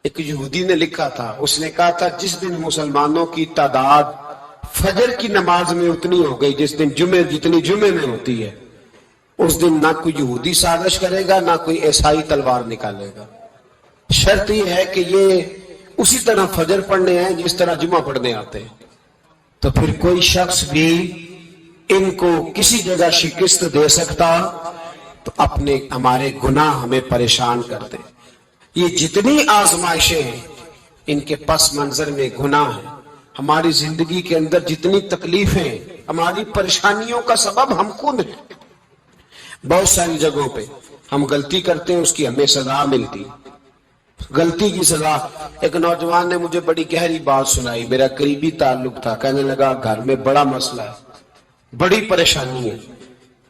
ایک یہودی نے لکھا تھا، اس نے کہا تھا جس دن مسلمانوں کی تعداد فجر کی نماز میں اتنی ہو گئی جس دن جتنی جمعے میں ہوتی ہے، اس دن نہ کوئی یہودی سازش کرے گا نہ کوئی عیسائی تلوار نکالے گا۔ شرط یہ ہے کہ یہ اسی طرح فجر پڑھنے ہیں جس طرح جمعہ پڑھنے آتے ہیں، تو پھر کوئی شخص بھی ان کو کسی جگہ شکست دے سکتا تو ہمارے گناہ ہمیں پریشان کرتے۔ یہ جتنی آزمائشیں ہیں ان کے پس منظر میں گناہ ہیں۔ ہماری زندگی کے اندر جتنی تکلیفیں، ہماری پریشانیوں کا سبب ہم خود ہیں۔ بہت ساری جگہوں پہ ہم غلطی کرتے ہیں، اس کی ہمیں سزا ملتی، غلطی کی سزا۔ ایک نوجوان نے مجھے بڑی گہری بات سنائی، میرا قریبی تعلق تھا، کہنے لگا گھر میں بڑا مسئلہ ہے، بڑی پریشانی ہے،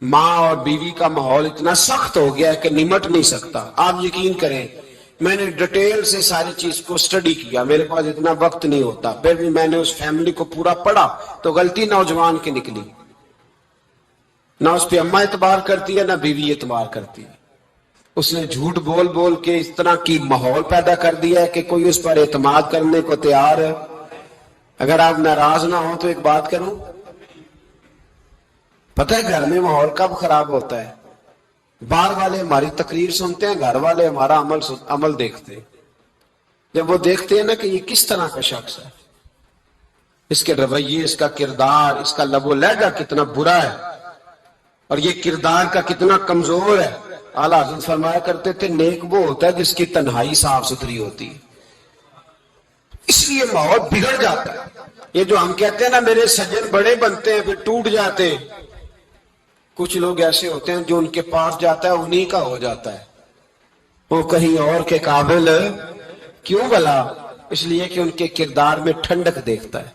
ماں اور بیوی کا ماحول اتنا سخت ہو گیا ہے کہ نمٹ نہیں سکتا۔ آپ یقین کریں میں نے ڈیٹیل سے ساری چیز کو سٹڈی کیا، میرے پاس اتنا وقت نہیں ہوتا، پھر بھی میں نے اس فیملی کو پورا پڑھا تو غلطی نوجوان کی نکلی۔ نہ اس پہ اماں اعتبار کرتی ہے نہ بیوی اعتبار کرتی ہے۔ اس نے جھوٹ بول بول کے اس طرح کی ماحول پیدا کر دیا ہے کہ کوئی اس پر اعتماد کرنے کو تیار ہے۔ اگر آپ ناراض نہ ہوں تو ایک بات کروں، پتہ ہے گھر میں ماحول کب خراب ہوتا ہے؟ باہر والے ہماری تقریر سنتے ہیں، گھر والے ہمارا عمل دیکھتے ہیں۔ جب وہ دیکھتے ہیں نا کہ یہ کس طرح کا شخص ہے، اس کے رویے، اس کا کردار، اس کا لب و لہجہ کتنا برا ہے اور یہ کردار کا کتنا کمزور ہے۔ اعلیٰ حضرت فرمایا کرتے تھے نیک وہ ہوتا ہے جس کی تنہائی صاف ستھری ہوتی ہے، اس لیے ماحول بگڑ جاتا ہے۔ یہ جو ہم کہتے ہیں نا میرے سجن بڑے بنتے ہیں پھر ٹوٹ جاتے ہیں، کچھ لوگ ایسے ہوتے ہیں جو ان کے پاس جاتا ہے انہی کا ہو جاتا ہے، وہ کہیں اور کے قابل کیوں بھلا؟ اس لیے کہ ان کے کردار میں ٹھنڈک دیکھتا ہے،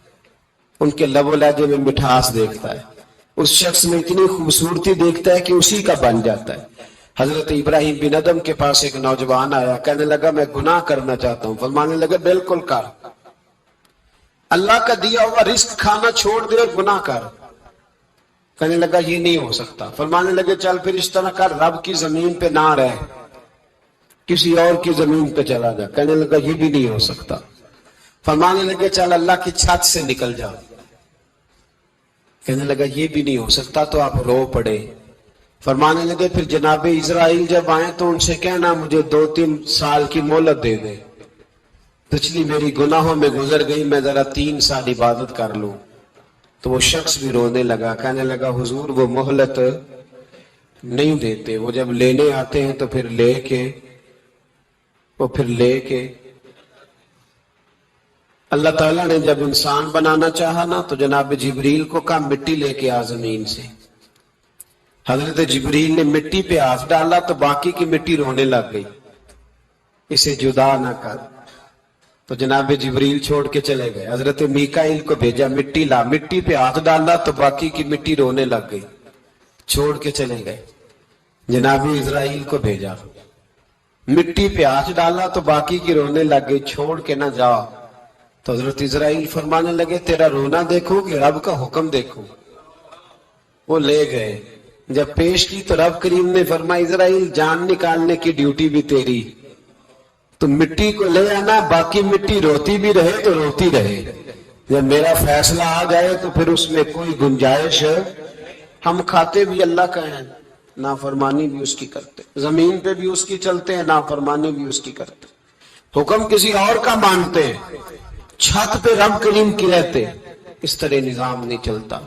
ان کے لب و لہجے میں مٹھاس دیکھتا ہے، اس شخص میں اتنی خوبصورتی دیکھتا ہے کہ اسی کا بن جاتا ہے۔ حضرت ابراہیم بن ادم کے پاس ایک نوجوان آیا، کہنے لگا میں گناہ کرنا چاہتا ہوں۔ فرمانے لگا بالکل کر، اللہ کا دیا ہوا رزق کھانا چھوڑ دے اور گناہ کر۔ کہنے لگا یہ نہیں ہو سکتا۔ فرمانے لگے چل پھر اس طرح کر، رب کی زمین پہ نہ رہ، کسی اور کی زمین پہ چلا جا۔ کہنے لگا یہ بھی نہیں ہو سکتا۔ فرمانے لگے چل اللہ کی چھت سے نکل جا۔ کہنے لگا یہ بھی نہیں ہو سکتا، تو آپ رو پڑے۔ فرمانے لگے پھر جناب اسرائیل جب آئیں تو ان سے کہنا مجھے 2-3 سال کی مہلت دے دیں، پچھلی میری گناہوں میں گزر گئی، میں ذرا 3 سال عبادت کر لوں۔ تو وہ شخص بھی رونے لگا، کہنے لگا حضور وہ مہلت نہیں دیتے، وہ جب لینے آتے ہیں تو پھر لے کے اللہ تعالیٰ نے جب انسان بنانا چاہا نا تو جناب جبریل کو کہا مٹی لے کے آ زمین سے۔ حضرت جبریل نے مٹی پہ ہاتھ ڈالا تو باقی کی مٹی رونے لگ گئی، اسے جدا نہ کر۔ تو جناب جبریل چھوڑ کے چلے گئے، حضرت میکائیل کو بھیجا مٹی لا، مٹی پہ ہاتھ ڈالا تو باقی کی مٹی رونے لگ گئی، چھوڑ کے چلے گئے۔ جناب اسرائیل کو بھیجا، مٹی پہ ہاتھ ڈالا تو باقی کی رونے لگ گئی، چھوڑ کے نہ جا۔ تو حضرت اسرائیل فرمانے لگے تیرا رونا دیکھو کہ رب کا حکم دیکھو۔ وہ لے گئے، جب پیش کی تو رب کریم نے فرمایا اسرائیل جان نکالنے کی ڈیوٹی بھی تیری، تو مٹی کو لے آنا، باقی مٹی روتی بھی رہے تو روتی رہے، جب میرا فیصلہ آ جائے تو پھر اس میں کوئی گنجائش ہے۔ ہم کھاتے بھی اللہ کا ہیں، نافرمانی بھی اس کی کرتے، زمین پہ بھی اس کی چلتے ہیں، نافرمانی بھی اس کی کرتے، حکم کسی اور کا مانتے ہیں، چھت پہ رب کریم کی رہتے، اس طرح نظام نہیں چلتا۔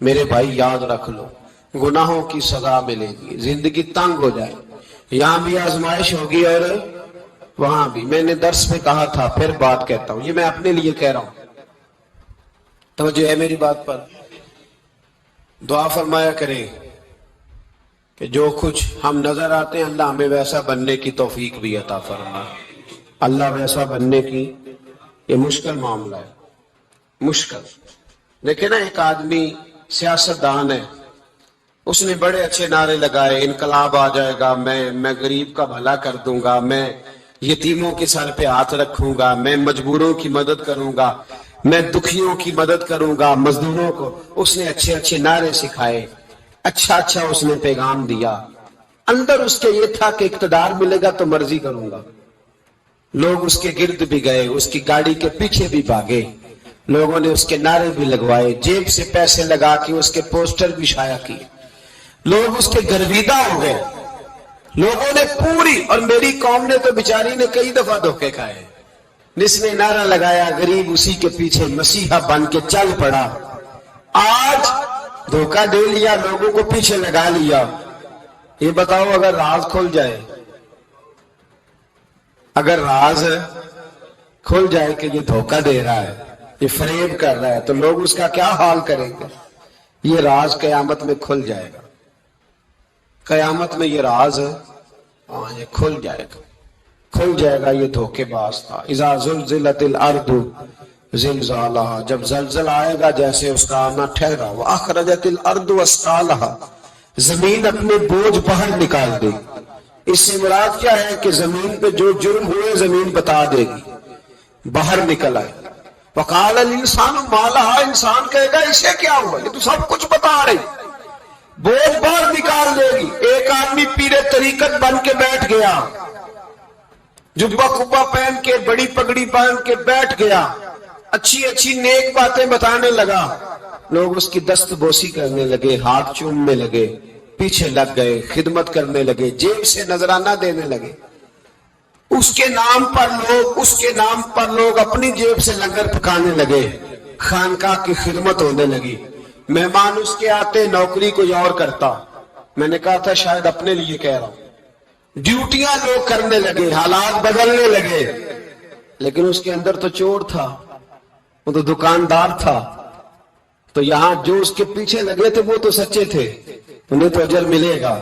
میرے بھائی یاد رکھ لو گناہوں کی سزا ملے گی، زندگی تنگ ہو جائے، یہاں بھی آزمائش ہوگی اور وہاں بھی۔ میں نے درس میں کہا تھا، پھر بات کہتا ہوں، یہ میں اپنے لیے کہہ رہا ہوں، توجہ ہے میری بات پر۔ دعا فرمایا کریں کہ جو کچھ ہم نظر آتے ہیں اللہ ہمیں ویسا بننے کی توفیق بھی عطا فرمائے۔ اللہ ویسا بننے کی، یہ مشکل معاملہ ہے، مشکل۔ دیکھیں نا ایک آدمی سیاستدان ہے، اس نے بڑے اچھے نعرے لگائے، انقلاب آ جائے گا، میں غریب کا بھلا کر دوں گا، میں یتیموں کے سر پہ ہاتھ رکھوں گا، میں مجبوروں کی مدد کروں گا، میں دکھیوں کی مدد کروں گا، مزدوروں کو۔ اس نے اچھے اچھے نعرے سکھائے، اچھا اس نے پیغام دیا، اندر اس کے یہ تھا کہ اقتدار ملے گا تو مرضی کروں گا۔ لوگ اس کے گرد بھی گئے، اس کی گاڑی کے پیچھے بھی بھاگے، لوگوں نے اس کے نعرے بھی لگوائے، جیب سے پیسے لگا کے اس کے پوسٹر بھی شائع کیے، لوگ اس کے گرویدہ ہو گئے، لوگوں نے پوری، اور میری قوم نے تو بیچاری نے کئی دفعہ دھوکے کھائے، جس نے نعرہ لگایا غریب اسی کے پیچھے مسیحا بن کے چل پڑا، آج دھوکہ دے لیا، لوگوں کو پیچھے لگا لیا۔ یہ بتاؤ اگر راز کھل جائے، اگر راز کھل جائے کہ یہ دھوکہ دے رہا ہے، یہ فریب کر رہا ہے، تو لوگ اس کا کیا حال کریں گے؟ یہ راز قیامت میں کھل جائے گا، قیامت میں یہ راز یہ کھل جائے گا، کھل جائے گا یہ دھوکے باز تھا۔ اذا زلزلت الارض زلزالہا، جب زلزلہ آئے گا جیسے اس کا آنا ٹھہرا، واخرجت الارض اثقالہا، زمین اپنے بوجھ باہر نکال دے گی۔ اس سے مراد کیا ہے کہ زمین پہ جو جرم ہوئے زمین بتا دے گی، باہر نکل آئے۔ وقال الانسان ما لہا، انسان کہے گا اسے کیا ہوا، یہ تو سب کچھ بتا رہی، بوجھ باہر نکال دے گی۔ ایک آدمی پیر طریقت بن کے بیٹھ گیا، جبہ کبہ پہن کے بڑی پگڑی باندھ کے بیٹھ گیا، اچھی اچھی نیک باتیں بتانے لگا، لوگ اس کی دست بوسی کرنے لگے، ہاتھ چومنے لگے، پیچھے لگ گئے، خدمت کرنے لگے، جیب سے نذرانہ دینے لگے، اس کے نام پر لوگ اپنی جیب سے لنگر پکانے لگے، خانقاہ کی خدمت ہونے لگی، مہمان اس کے آتے، نوکری کوئی اور کرتا۔ میں نے کہا تھا شاید اپنے لیے کہہ رہا ہوں، ڈیوٹیاں لوگ کرنے لگے، حالات بدلنے لگے، لیکن اس کے اندر تو چور تھا، وہ تو دکاندار تھا، تو یہاں جو اس کے پیچھے لگے تھے وہ تو سچے تھے، انہیں تو اجر ملے گا،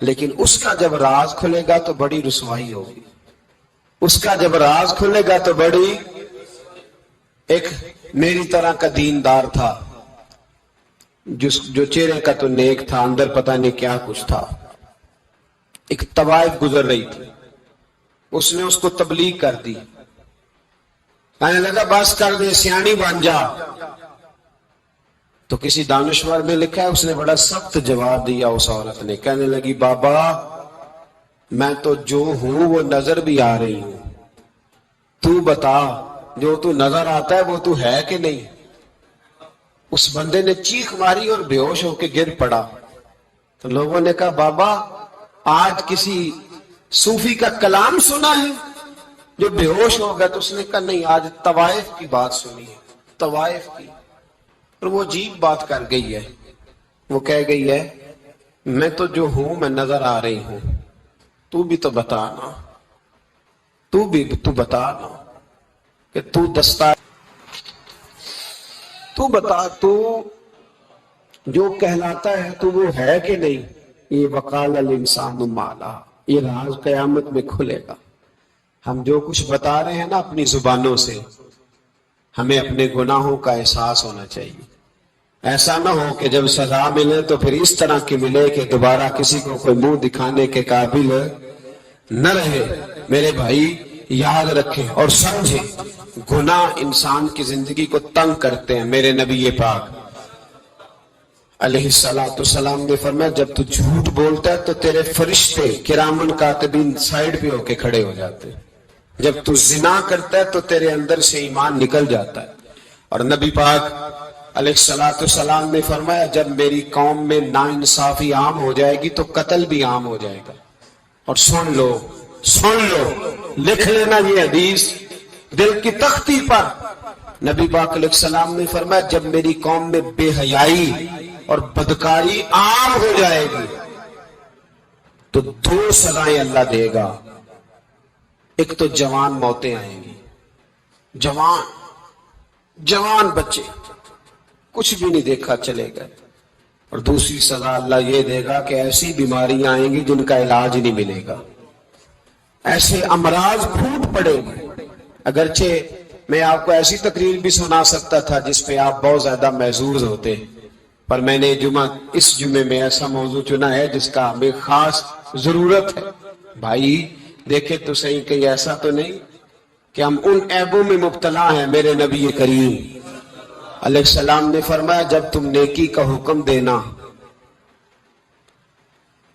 لیکن اس کا جب راز کھلے گا تو بڑی رسوائی ہوگی، اس کا جب راز کھلے گا تو بڑی، ایک میری طرح کا دیندار تھا، جو چہرے کا تو نیک تھا، اندر پتہ نہیں کیا کچھ تھا، ایک طوائف گزر رہی تھی، اس نے اس کو تبلیغ کر دی، کہنے لگا بس کر دے، سیانی بن جا۔ تو کسی دانشور میں لکھا ہے اس نے بڑا سخت جواب دیا، اس عورت نے کہنے لگی بابا میں تو جو ہوں وہ نظر بھی آ رہی ہوں، تو بتا جو تو نظر آتا ہے وہ تو ہے کہ نہیں؟ اس بندے نے چیخ ماری اور بے ہوش ہو کے گر پڑا۔ تو لوگوں نے کہا بابا آج کسی صوفی کا کلام سنا ہے جو بے ہوش ہو گیا؟ تو اس نے کہا نہیں، آج طوائف کی بات سنی ہے، طوائف کی۔ اور وہ عجیب بات کر گئی ہے، وہ کہہ گئی ہے میں تو جو ہوں میں نظر آ رہی ہوں، تو بھی تو بتانا، تو بتانا کہ تو بتا، تو جو کہلاتا ہے تو وہ ہے کہ نہیں؟ یہ وقال الانسان ما لہا، یہ راز قیامت میں کھلے گا۔ ہم جو کچھ بتا رہے ہیں نا اپنی زبانوں سے، ہمیں اپنے گناہوں کا احساس ہونا چاہیے، ایسا نہ ہو کہ جب سزا ملے تو پھر اس طرح کی ملے کہ دوبارہ کسی کو کوئی منہ دکھانے کے قابل نہ رہے۔ میرے بھائی یاد رکھیں اور سمجھیں، گناہ انسان کی زندگی کو تنگ کرتے ہیں۔ میرے نبی پاک علیہ السلام نے فرمایا جب تو جھوٹ بولتا ہے تو تیرے فرشتے کرامن کاتبین سائیڈ پہ ہو کے کھڑے ہو جاتے ہیں، جب تو زنا کرتا ہے تو تیرے اندر سے ایمان نکل جاتا ہے۔ اور نبی پاک علیہ السلام نے فرمایا جب میری قوم میں ناانصافی عام ہو جائے گی تو قتل بھی عام ہو جائے گا۔ اور سن لو، لکھ لینا یہ حدیث دل کی تختی پر، نبی پاک علیہ السلام نے فرمایا جب میری قوم میں بے حیائی اور بدکاری عام ہو جائے گی تو 2 سزائیں اللہ دے گا۔ ایک تو جوان موتیں آئیں گی، جوان بچے کچھ بھی نہیں دیکھا چلے گئے، اور دوسری سزا اللہ یہ دے گا کہ ایسی بیماریاں آئیں گی جن کا علاج نہیں ملے گا، ایسے امراض پھوٹ پڑے گی۔ اگرچہ میں آپ کو ایسی تقریر بھی سنا سکتا تھا جس پہ آپ بہت زیادہ محظوظ ہوتے، پر میں نے اس جمعے میں ایسا موضوع چنا ہے جس کا ہمیں خاص ضرورت ہے۔ بھائی دیکھیں تو صحیح کہیں ایسا تو نہیں کہ ہم ان عیبوں میں مبتلا ہیں۔ میرے نبی کریم علیہ السلام نے فرمایا جب تم نیکی کا حکم دینا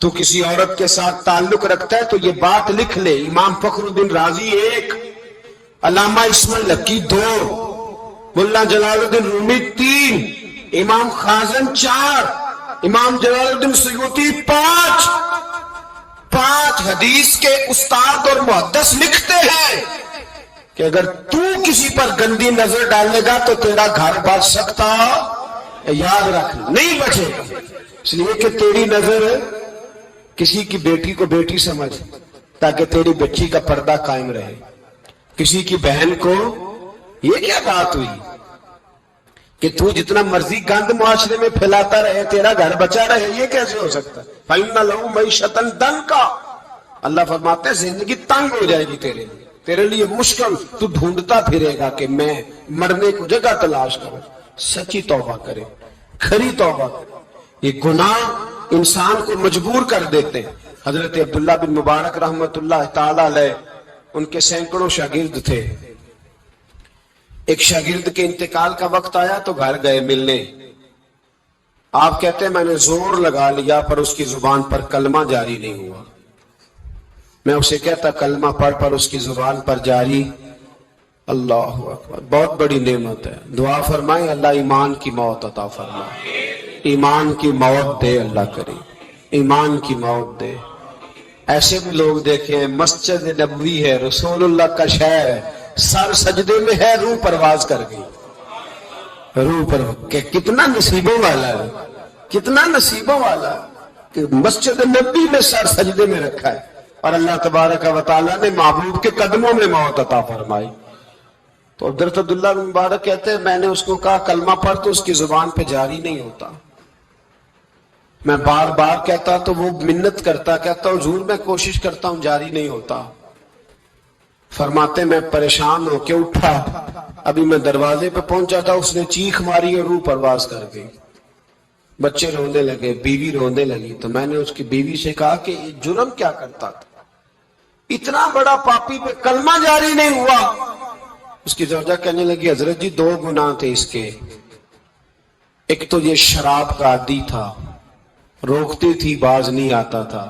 تو کسی عورت کے ساتھ تعلق رکھتا ہے تو یہ بات لکھ لے، امام فخر الدین رازی 1، علامہ اسماعیل لکی 2، ملا جلال الدین رومی 3، امام خازن 4، امام جلال الدین سیوطی 5 حدیث کے استاد اور محدث لکھتے ہیں کہ اگر تو کسی پر گندی نظر ڈالے گا تو تیرا گھر بچ سکتا، یاد رکھ نہیں بچے گا، اس لیے کہ تیری نظر کسی کی بیٹی کو بیٹی سمجھ تاکہ تیری بچی کا پردہ قائم رہے، کسی کی بہن کو، یہ کیا بات ہوئی کہ تو جتنا مرضی گند معاشرے میں پھیلاتا رہے تیرا گھر بچا رہے، یہ کیسے ہو سکتا ہے؟ فَإِنَّ لَهُ مَعِيشَةً ضَنْكَ، اللہ فرماتے ہیں زندگی تنگ ہو جائے گی تیرے لیے مشکل، تو ڈھونڈتا پھرے گا کہ میں مرنے کو جگہ تلاش کروں۔ سچی توبہ کرے، کھری توبہ کرے، یہ گناہ انسان کو مجبور کر دیتے ہیں۔ حضرت عبداللہ بن مبارک رحمت اللہ تعالی علیہ، ان کے سینکڑوں شاگرد تھے، ایک شاگرد کے انتقال کا وقت آیا تو گھر گئے ملنے، آپ کہتے ہیں میں نے زور لگا لیا پر اس کی زبان پر کلمہ جاری نہیں ہوا، میں اسے کہتا کلمہ پڑھ پر اس کی زبان پر جاری، اللہ اکبر، بہت بڑی نعمت ہے، دعا فرمائیں اللہ ایمان کی موت عطا فرمائے، ایمان کی موت دے اللہ کرے، ایمان کی موت دے۔ ایسے بھی لوگ دیکھیں مسجد نبوی ہے، رسول اللہ کا شہر ہے، سر سجدے میں ہے، روح پرواز کر گئی، روح پر کہ کتنا نصیبوں والا ہے، کتنا نصیبوں والا ہے کہ مسجد نبی میں سر سجدے میں رکھا ہے اور اللہ تبارک و تعالیٰ نے محبوب کے قدموں میں موت عطا فرمائی۔ تو حضرت عبداللہ بن مبارک کہتے ہیں میں نے اس کو کہا کلمہ پڑھ تو اس کی زبان پہ جاری نہیں ہوتا، میں بار بار کہتا تو وہ منت کرتا، کہتا حضور میں کوشش کرتا ہوں جاری نہیں ہوتا۔ فرماتے میں پریشان ہو کے اٹھا، ابھی میں دروازے پہ پہنچا تھا اس نے چیخ ماری اور روح پرواز کر گئی، بچے رونے لگے، بیوی رونے لگی، تو میں نے اس کی بیوی سے کہا کہ یہ جرم کیا کرتا تھا، اتنا بڑا پاپی پہ کلمہ جاری نہیں ہوا۔ اس کی زوجہ کہنے لگی حضرت جی 2 گناہ تھے اس کے، ایک تو یہ شراب کا عادی تھا، روکتی تھی باز نہیں آتا تھا،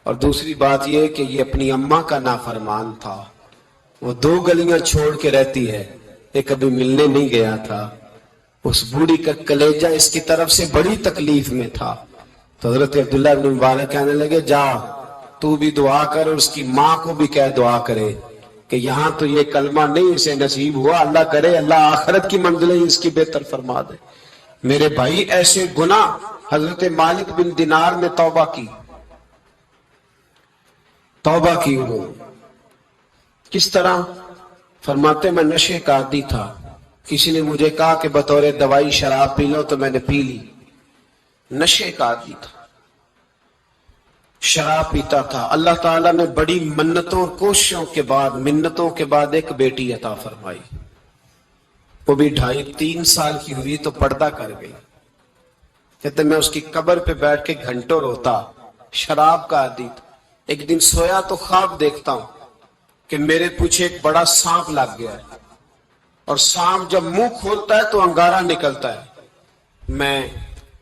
اور دوسری بات یہ کہ یہ اپنی اماں کا نافرمان تھا، وہ 2 گلیاں چھوڑ کے رہتی ہے، یہ کبھی ملنے نہیں گیا تھا، اس بوڑھی کا کلیجہ اس کی طرف سے بڑی تکلیف میں تھا۔ تو حضرت عبداللہ بن مبارک کہنے لگے جا تو بھی دعا کر اور اس کی ماں کو بھی کہہ دعا کرے کہ یہاں تو یہ کلمہ نہیں اسے نصیب ہوا، اللہ کرے اللہ آخرت کی منزلیں اس کی بہتر فرما دے۔ میرے بھائی ایسے گناہ، حضرت مالک بن دینار نے توبہ کی انہوں نے، کس طرح؟ فرماتے میں نشے کا عادی تھا، کسی نے مجھے کہا کہ بطور دوائی شراب پی لو تو میں نے پی لی، نشے کا عادی تھا، شراب پیتا تھا۔ اللہ تعالیٰ نے بڑی منتوں اور کوششوں کے بعد، منتوں کے بعد ایک بیٹی عطا فرمائی، وہ بھی 2.5-3 سال کی ہوئی تو پردہ کر گئی۔ کہتے میں اس کی قبر پہ بیٹھ کے گھنٹوں روتا، شراب کا عادی تھا۔ ایک دن سویا تو خواب دیکھتا ہوں کہ میرے پیچھے ایک بڑا سانپ لگ گیا ہے، اور سانپ جب منہ کھولتا ہے تو انگارہ نکلتا ہے، میں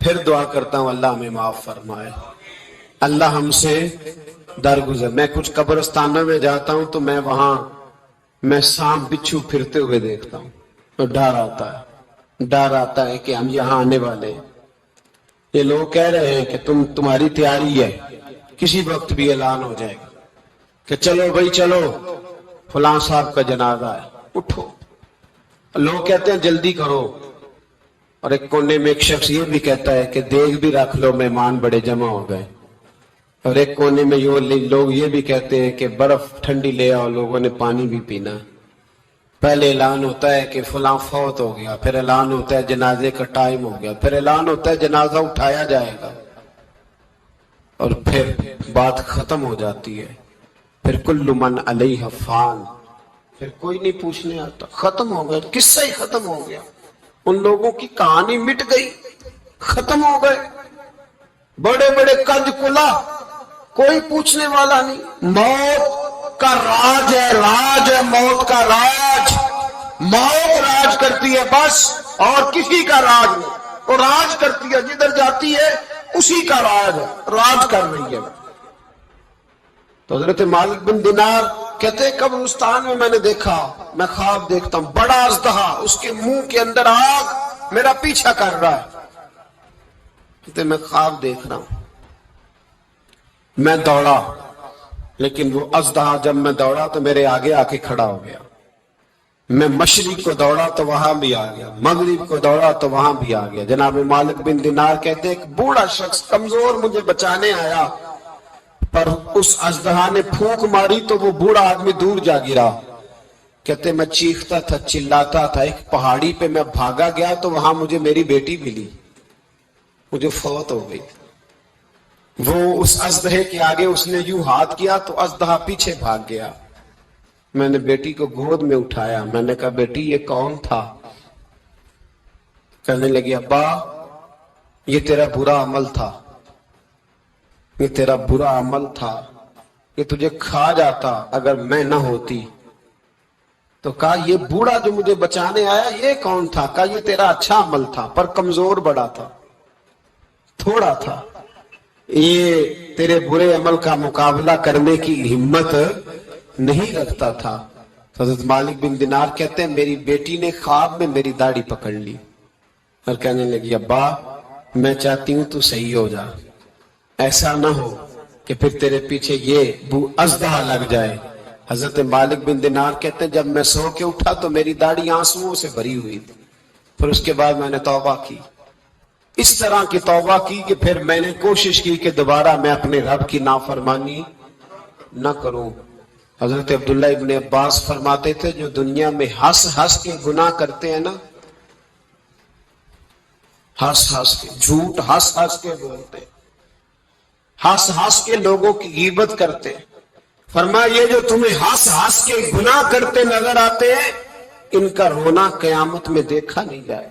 پھر دعا کرتا ہوں اللہ ہمیں معاف فرمائے، اللہ ہم سے درگزر۔ میں کچھ قبرستانوں میں جاتا ہوں تو میں وہاں سانپ بچھو پھرتے ہوئے دیکھتا ہوں تو ڈر آتا ہے کہ ہم یہاں آنے والے ہیں، یہ لوگ کہہ رہے ہیں کہ تمہاری تیاری ہے، کسی وقت بھی اعلان ہو جائے گا کہ چلو بھائی چلو فلاں صاحب کا جنازہ ہے، اٹھو، لوگ کہتے ہیں جلدی کرو، اور ایک کونے میں ایک شخص یہ بھی کہتا ہے کہ دیگ بھی رکھ لو مہمان بڑے جمع ہو گئے، اور ایک کونے میں لوگ یہ بھی کہتے ہیں کہ برف ٹھنڈی لے آؤ، لوگوں نے پانی بھی پینا۔ پہلے اعلان ہوتا ہے کہ فلاں فوت ہو گیا، پھر اعلان ہوتا ہے جنازے کا ٹائم ہو گیا، پھر اعلان ہوتا ہے جنازہ اٹھایا جائے گا، اور پھر بات ختم ہو جاتی ہے، پھر کل من علیہ فان، پھر کوئی نہیں پوچھنے آتا، ختم ہو گیا، قصہ ہی ختم ہو گیا، ان لوگوں کی کہانی مٹ گئی، ختم ہو گئے، بڑے بڑے قد کلا، کوئی پوچھنے والا نہیں۔ موت کا راج ہے موت کا راج، موت راج کرتی ہے بس، اور کسی کا راج نہیں، وہ راج کرتی ہے، جدھر جاتی ہے اسی کا راج کر رہی ہے. تو حضرت مالک بن دینار کہتے قبرستان میں میں نے دیکھا، میں خواب دیکھتا ہوں، بڑا اژدہا، اس کے منہ کے اندر آگ میرا پیچھا کر رہا ہے. کہتے میں خواب دیکھ رہا ہوں. میں دوڑا، لیکن وہ اژدہا جب میں دوڑا تو میرے آگے آ کے کھڑا ہو گیا. میں مشرق کو دوڑا تو وہاں بھی آ گیا، مغرب کو دوڑا تو وہاں بھی آ گیا. جناب مالک بن دینار کہتے ایک بوڑھا شخص کمزور مجھے بچانے آیا، پر اس اژدہا نے پھونک ماری تو وہ بوڑھا آدمی دور جا گرا. کہتے میں چیختا تھا، چلاتا تھا. ایک پہاڑی پہ میں بھاگا گیا تو وہاں مجھے میری بیٹی ملی، مجھے فوت ہو گئی. وہ اس اژدہے کے آگے اس نے یوں ہاتھ کیا تو اژدہا پیچھے بھاگ گیا. میں نے بیٹی کو گود میں اٹھایا، میں نے کہا بیٹی یہ کون تھا؟ کہنے لگی ابا یہ تیرا برا عمل تھا، یہ تیرا برا عمل تھا، یہ تجھے کھا جاتا اگر میں نہ ہوتی. تو کہا یہ بوڑھا جو مجھے بچانے آیا یہ کون تھا؟ کہا یہ تیرا اچھا عمل تھا، پر کمزور بڑا تھا، تھوڑا تھا، یہ تیرے برے عمل کا مقابلہ کرنے کی ہمت نہیں رکھتا تھا. حضرت مالک بن دینار کہتے ہیں میری بیٹی نے خواب میں میری داڑھی پکڑ لی اور کہنے لگی ابا میں چاہتی ہوں تو صحیح ہو جا، ایسا نہ ہو کہ پھر تیرے پیچھے یہ اژدہا لگ جائے. حضرت مالک بن دینار کہتے ہیں جب میں سو کے اٹھا تو میری داڑھی آنسوؤں سے بھری ہوئی تھی. پھر اس کے بعد میں نے توبہ کی، اس طرح کی توبہ کی کہ پھر میں نے کوشش کی کہ دوبارہ میں اپنے رب کی نافرمانی نہ کروں. حضرت عبداللہ ابن عباس فرماتے تھے جو دنیا میں ہنس ہنس کے گناہ کرتے ہیں نا، ہنس ہنس کے جھوٹ ہنس ہنس کے بولتے، ہنس ہنس کے لوگوں کی غیبت کرتے، فرمایا یہ جو تمہیں ہنس ہنس کے گناہ کرتے نظر آتے ہیں ان کا رونا قیامت میں دیکھا نہیں جائے،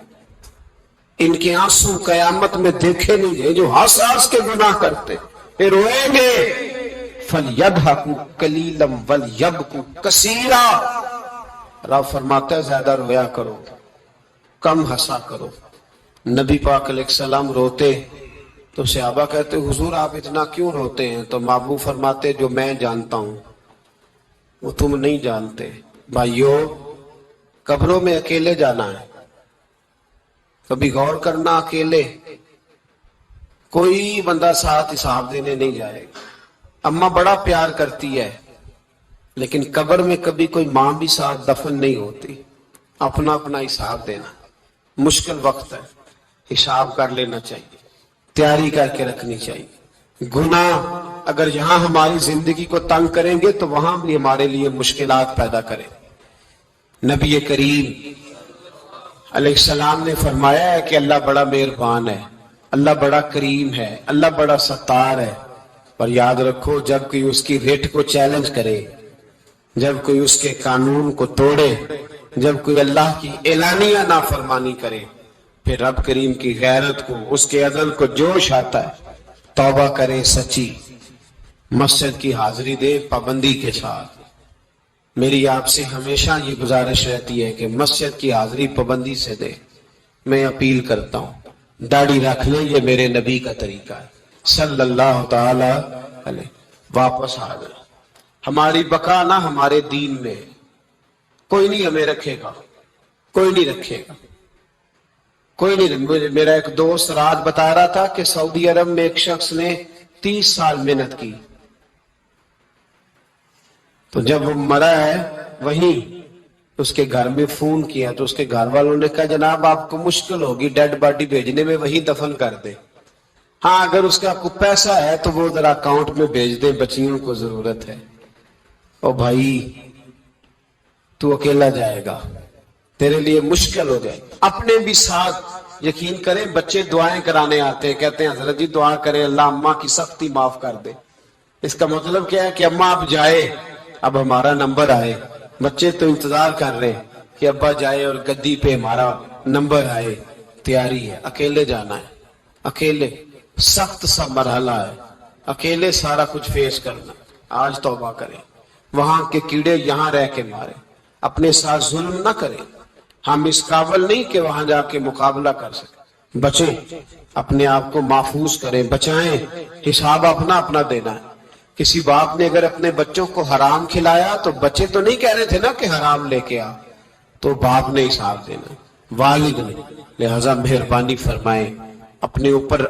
ان کے آنسو قیامت میں دیکھے نہیں جائے. جو ہنس ہنس کے گناہ کرتے پھر روئیں گے فَلْيَضْحَكُوا قَلِيلًا وَلْيَبْكُوا كَثِيرًا. رب فرماتا ہے زیادہ رویا کرو، کم ہنسا کرو. نبی پاک علیہ السلام روتے تو صحابہ کہتے حضور آپ اتنا کیوں روتے ہیں؟ تو محبوب فرماتے جو میں جانتا ہوں وہ تم نہیں جانتے. بھائیو قبروں میں اکیلے جانا ہے، کبھی غور کرنا اکیلے، کوئی بندہ ساتھ حساب دینے نہیں جائے گا. اماں بڑا پیار کرتی ہے لیکن قبر میں کبھی کوئی ماں بھی ساتھ دفن نہیں ہوتی. اپنا اپنا حساب دینا مشکل وقت ہے، حساب کر لینا چاہیے، تیاری کر کے رکھنی چاہیے. گناہ اگر یہاں ہماری زندگی کو تنگ کریں گے تو وہاں بھی ہمارے لیے مشکلات پیدا کریں. نبی کریم علیہ السلام نے فرمایا ہے کہ اللہ بڑا مہربان ہے، اللہ بڑا کریم ہے، اللہ بڑا ستار ہے. پر یاد رکھو جب کوئی اس کی ریٹ کو چیلنج کرے، جب کوئی اس کے قانون کو توڑے، جب کوئی اللہ کی اعلانیہ نافرمانی کرے، پھر رب کریم کی غیرت کو، اس کے عدل کو جوش آتا ہے. توبہ کرے سچی، مسجد کی حاضری دے پابندی کے ساتھ. میری آپ سے ہمیشہ یہ گزارش رہتی ہے کہ مسجد کی حاضری پابندی سے دے. میں اپیل کرتا ہوں داڑھی رکھ لیں، یہ میرے نبی کا طریقہ ہے صلی اللہ تعالی علیہ. واپس آ گئے. ہماری بقا نہ ہمارے دین میں، کوئی نہیں ہمیں رکھے گا، کوئی نہیں رکھے گا، کوئی نہیں. میرا ایک دوست رات بتا رہا تھا کہ سعودی عرب میں ایک شخص نے 30 سال محنت کی، تو جب وہ مرا ہے وہیں اس کے گھر میں فون کیا تو اس کے گھر والوں نے کہا جناب آپ کو مشکل ہوگی ڈیڈ باڈی بھیجنے میں، وہیں دفن کر دیں. ہاں اگر اس کا کوئی پیسہ ہے تو وہ ذرا اکاؤنٹ میں بھیج دیں، بچیوں کو ضرورت ہے. او بھائی تو اکیلا جائے گا، تیرے لیے مشکل ہو جائے. اپنے بھی ساتھ یقین کریں، بچے دعائیں کرانے آتے ہیں، کہتے ہیں حضرت جی دعا کریں اللہ اماں کی سختی معاف کر دے. اس کا مطلب کیا ہے کہ اماں اب جائے، اب ہمارا نمبر آئے. بچے تو انتظار کر رہے ہیں کہ ابا جائے اور گدی پہ ہمارا نمبر آئے. تیاری ہے، اکیلے جانا ہے، اکیلے سخت سا مرحلہ ہے، اکیلے سارا کچھ فیس کرنا. آج توبہ کریں، وہاں کے کیڑے یہاں رہ کے مارے، اپنے ساتھ ظلم نہ کریں. ہم اس قابل نہیں کہ وہاں جا کے مقابلہ کر سکیں. بچیں، اپنے آپ کو محفوظ کریں، بچائیں، حساب اپنا اپنا دینا ہے۔ کسی باپ نے اگر اپنے بچوں کو حرام کھلایا تو بچے تو نہیں کہہ رہے تھے نا کہ حرام لے کے آ، تو باپ نے حساب دینا، والد نے۔ لہذا مہربانی فرمائیں، اپنے اوپر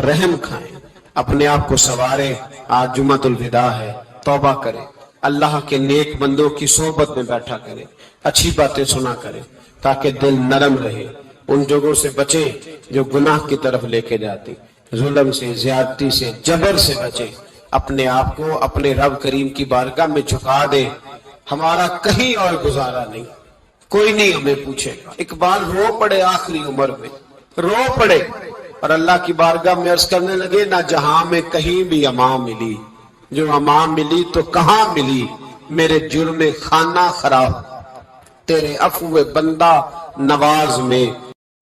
رحم کھائیں، اپنے آپ کو سنواریں۔ آج جمعۃ الوداع ہے، توبہ کریں، اللہ کے نیک بندوں کی صحبت میں بیٹھا کریں، اچھی باتیں سنا کریں تاکہ دل نرم رہے۔ ان جگہوں سے بچیں جو گناہ کی طرف لے کے جاتی، ظلم سے، زیادتی سے، جبر سے بچیں۔ اپنے آپ کو اپنے رب کریم کی بارگاہ میں جھکا دیں۔ ہمارا کہیں اور گزارا نہیں، کوئی نہیں ہمیں پوچھے گا۔ اقبال رو پڑے آخری عمر میں، رو پڑے اور اللہ کی بارگاہ میں عرض کرنے لگے، نہ جہاں میں کہیں بھی امان ملی، جو امان ملی تو کہاں ملی، میرے جرم خانہ خراب، تیرے عفو بندہ نواز میں